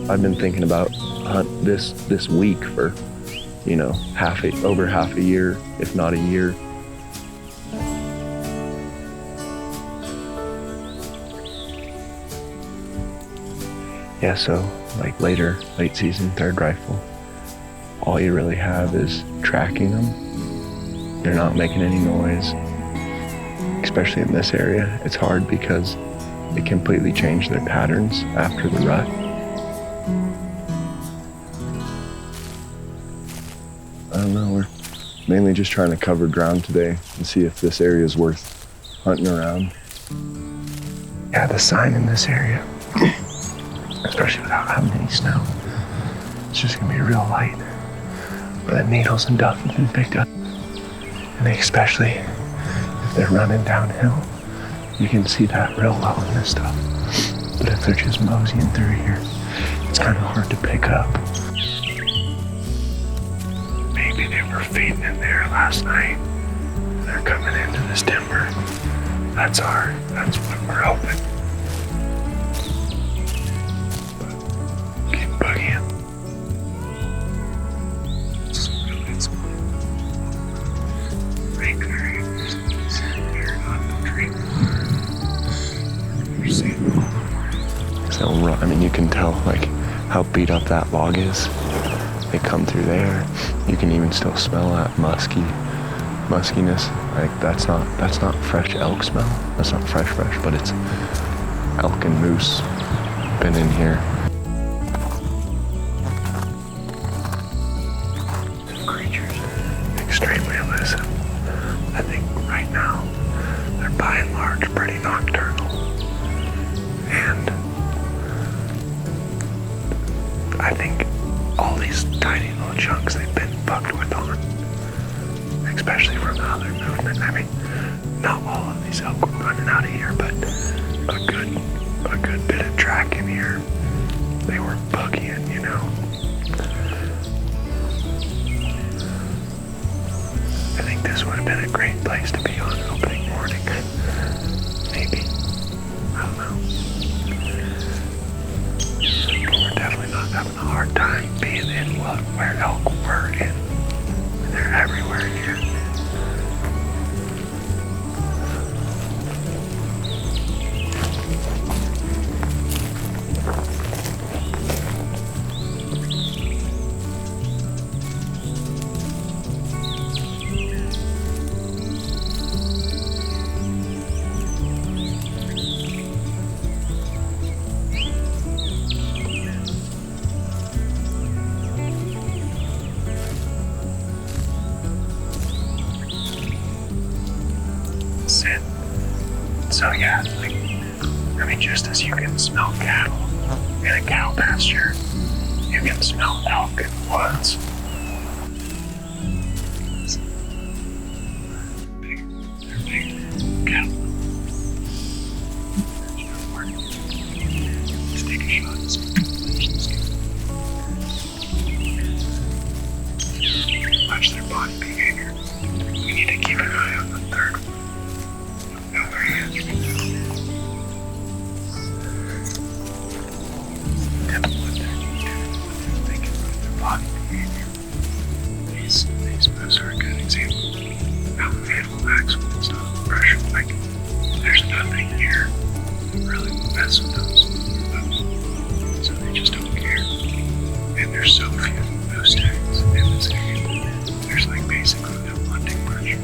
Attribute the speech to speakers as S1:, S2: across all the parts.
S1: I've been thinking about hunt this week for, over half a year, if not a year. Yeah, so like late season, third rifle, all you really have is tracking them. They're not making any noise, especially in this area. It's hard because they completely change their patterns after the rut. I don't know, we're mainly just trying to cover ground today and see if this area is worth hunting around. Yeah, the sign in this area, especially without having any snow, it's just gonna be real light. Where the needles and duff have been picked up. And especially if they're running downhill, you can see that real well in this stuff. But if they're just moseying through here, it's kind of hard to pick up. Maybe they were feeding in there last night. They're coming into this timber. That's what we're hoping. But keep boogieing. I mean, you can tell like how beat up that log is. They come through there. You can even still smell that muskiness. Like that's not fresh elk smell. That's not fresh, but it's elk and moose been in here. Creatures extremely elusive. I think right now they're by and large pretty nocturnal. And I think all these tiny little chunks they've been bucked with on, especially from how they're moving. I mean, not all of these elk were running out of here, but a good bit of track in here. They were boogieing, I think this would have been a great place to be on opening morning. Maybe. I don't know. We're definitely not having a hard time being in where elk were in. They're everywhere in here. So yeah, just as you can smell cattle in a cow pasture, you can smell elk in the woods. They're big cattle. Let's take a shot and watch their body behavior. We need to keep an eye on the third one. These moves are a good example of how the animal acts when it's not under pressure. Like, there's nothing here that really mess with those. So they just don't care. And there's so few moose tags in this area. There's like basically no hunting pressure.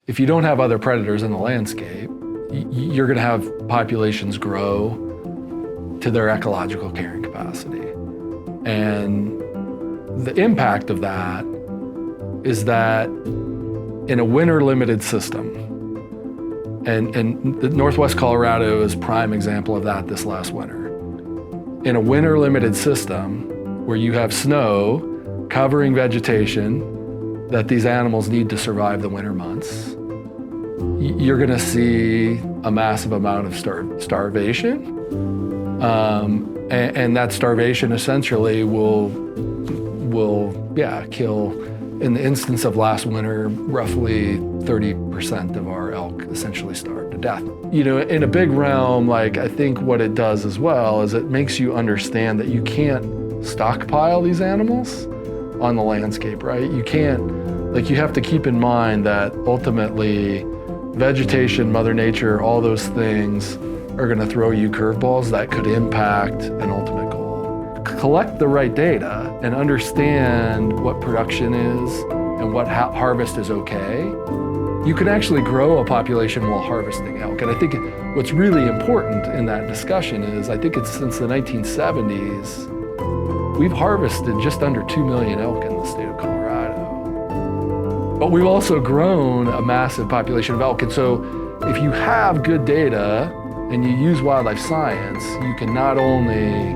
S2: If you don't have other predators in the landscape, you're going to have populations grow to their ecological carrying capacity. And the impact of that is that in a winter-limited system, and the Northwest Colorado is a prime example of that this last winter. in a winter limited system where you have snow covering vegetation that these animals need to survive the winter months, you're going to see a massive amount of starvation. And that starvation essentially will kill, in the instance of last winter, roughly 30% of our elk essentially starved to death. You know, in a big realm, like, I think what it does as well is it makes you understand that you can't stockpile these animals on the landscape, right? You can't, like, you have to keep in mind that ultimately vegetation, Mother Nature, all those things are going to throw you curveballs that could impact an ultimate goal. Collect the right data and understand what production is and what harvest is okay. You can actually grow a population while harvesting elk. And I think what's really important in that discussion is, I think it's since the 1970s, we've harvested just under 2 million elk in the state of Colorado. But we've also grown a massive population of elk. And so if you have good data and you use wildlife science, you can not only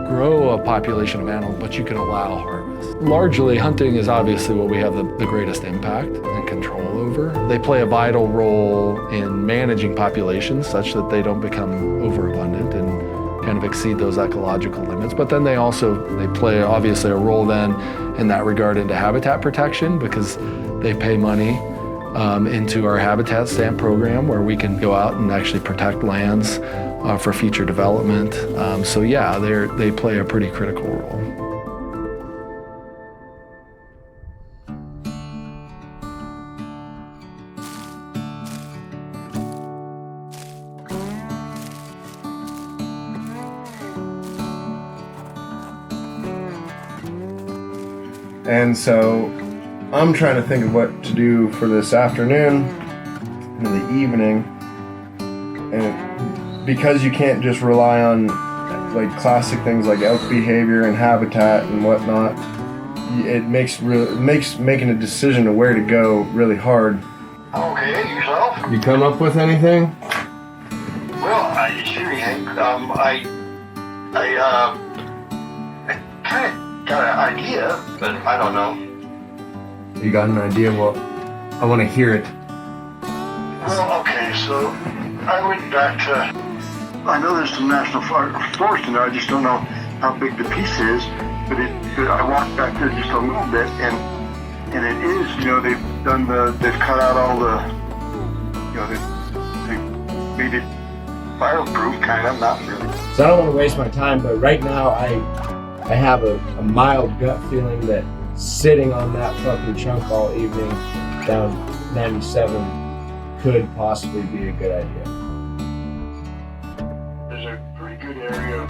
S2: grow a population of animals, but you can allow harvest. Largely, hunting is obviously what we have the greatest impact and control over. They play a vital role in managing populations such that they don't become overabundant and kind of exceed those ecological limits. But then they play obviously a role then in that regard into habitat protection, because they pay money into our habitat stamp program, where we can go out and actually protect lands for future development. So yeah, they play a pretty critical role.
S1: And so I'm trying to think of what to do for this afternoon and the evening. And because you can't just rely on like classic things like elk behavior and habitat and whatnot, it makes making a decision of where to go really hard.
S3: Okay, yourself?
S1: You come up with anything?
S3: Well, sure, Hank. I kind of got an idea, but I don't know.
S1: You got an idea? Well, I want to hear it.
S3: Well, okay, so I went back to, I know there's some national forest in there, I just don't know how big the piece is, but I walked back there just a little bit, and it is, they've cut out all the, they made it fireproof, kind of, not really.
S4: So I don't want to waste my time, but right now I have a mild gut feeling that sitting on that fucking chunk all evening down 97 could possibly be a good idea.
S3: There's a pretty good area of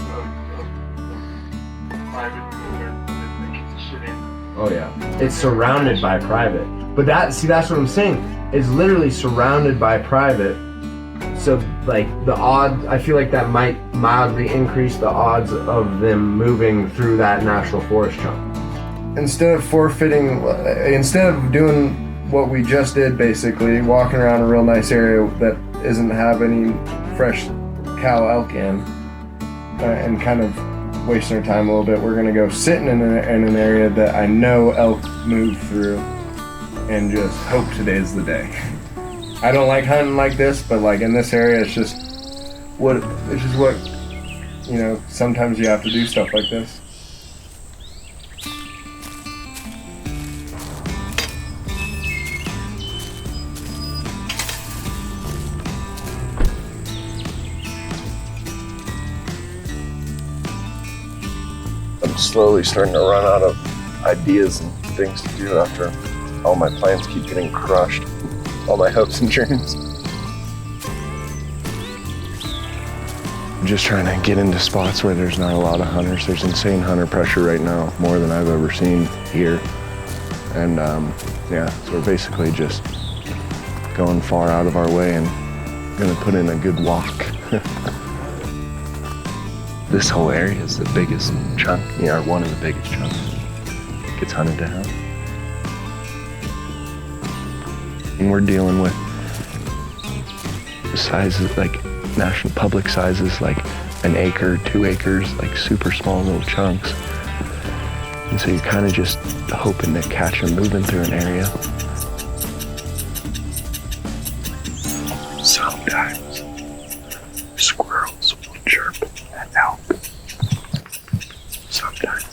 S3: private that they can sit in.
S4: Oh yeah. It's surrounded by private. But that's what I'm saying. It's literally surrounded by private. So like the odds, I feel like that might mildly increase the odds of them moving through that national forest chunk.
S1: Instead of doing what we just did, basically walking around a real nice area that doesn't have any fresh cow elk in, and kind of wasting our time a little bit, we're gonna go sitting in an area that I know elk move through, and just hope today's the day. I don't like hunting like this, but like in this area, it's just what sometimes you have to do stuff like this. I'm slowly starting to run out of ideas and things to do after all my plans keep getting crushed. All my hopes and dreams. I'm just trying to get into spots where there's not a lot of hunters. There's insane hunter pressure right now, more than I've ever seen here. And so we're basically just going far out of our way and gonna put in a good walk. This whole area is the biggest chunk, one of the biggest chunks. Gets hunted down. And we're dealing with sizes like national public sizes like an acre, 2 acres, like super small little chunks. And so you're kind of just hoping to catch them moving through an area. Sometimes squirrels will chirp at elk. Sometimes.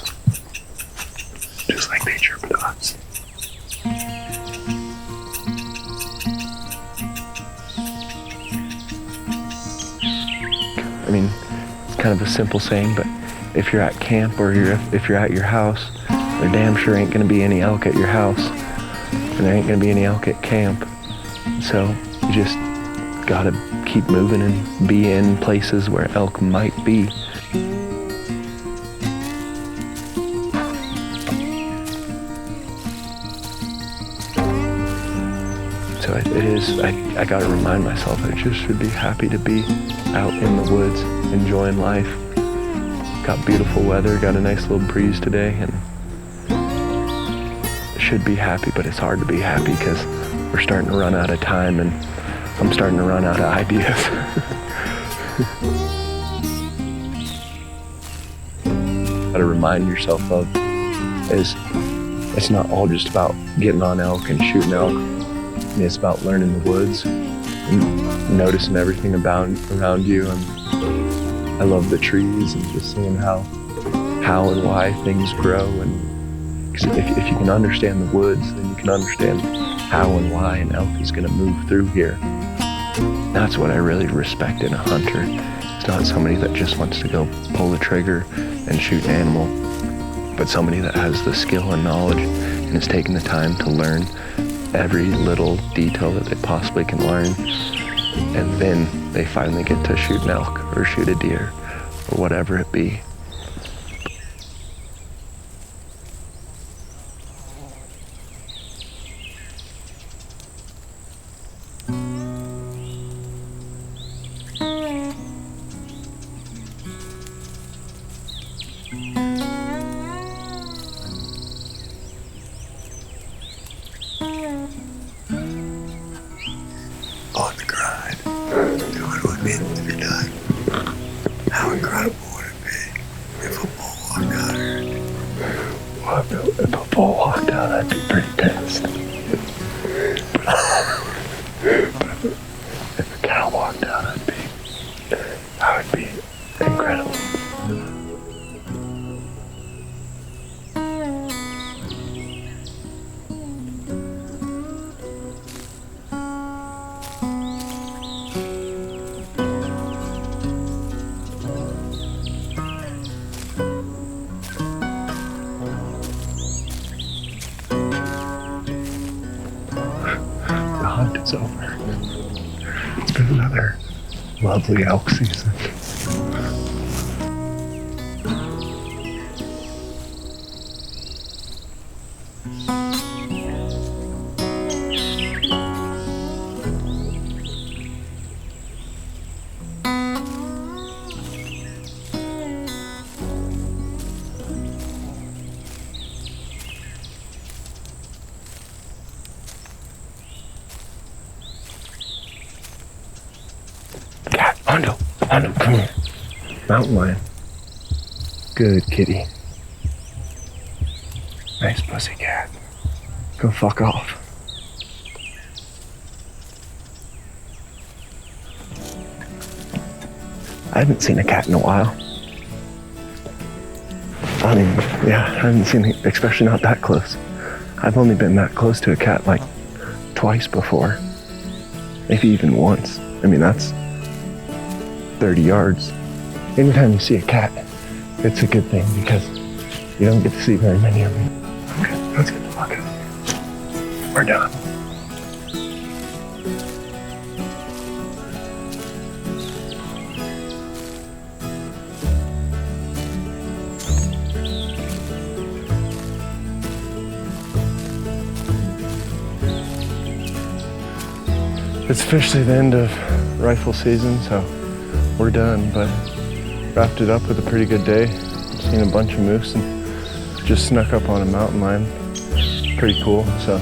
S1: Just like they chirp at us. I mean, it's kind of a simple saying, but if you're at camp or if you're at your house, there damn sure ain't gonna be any elk at your house, and there ain't gonna be any elk at camp. So you just gotta keep moving and be in places where elk might be. So it is, I gotta remind myself I just should be happy to be out in the woods, enjoying life. Got beautiful weather, got a nice little breeze today, and should be happy, but it's hard to be happy because we're starting to run out of time and I'm starting to run out of ideas. Gotta remind yourself of is it's not all just about getting on elk and shooting elk. I mean, it's about learning the woods and noticing everything around you. And I love the trees and just seeing how and why things grow. And if you can understand the woods, then you can understand how and why an elk is going to move through here. That's what I really respect in a hunter. It's not somebody that just wants to go pull the trigger and shoot an animal, but somebody that has the skill and knowledge and is taking the time to learn every little detail that they possibly can learn. And then they finally get to shoot an elk or shoot a deer or whatever it be. On the grind, doing what needs to be done. How incredible would it be if a bull walked out here? Well, if a bull walked out, I'd be pretty pissed. But if a cow walked out, I would be incredible. The hunt is over. It's been another lovely elk season. Cat, Arnold, come here. Mountain lion. Good kitty. Nice pussy cat. Go fuck off. I haven't seen a cat in a while. I haven't seen it, especially not that close. I've only been that close to a cat like twice before. Maybe even once. I mean, that's 30 yards. Anytime you see a cat, it's a good thing because you don't get to see very many of them. Okay, let's get the fuck out of here. We're done. It's officially the end of rifle season, so we're done, but wrapped it up with a pretty good day. Seen a bunch of moose and just snuck up on a mountain lion. Pretty cool, so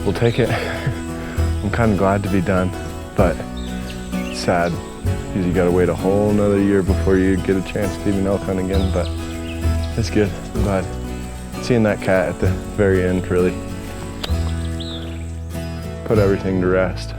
S1: we'll take it. I'm kind of glad to be done, but sad because you gotta wait a whole another year before you get a chance to even elk hunt again, but it's good. I'm glad. Seeing that cat at the very end really put everything to rest.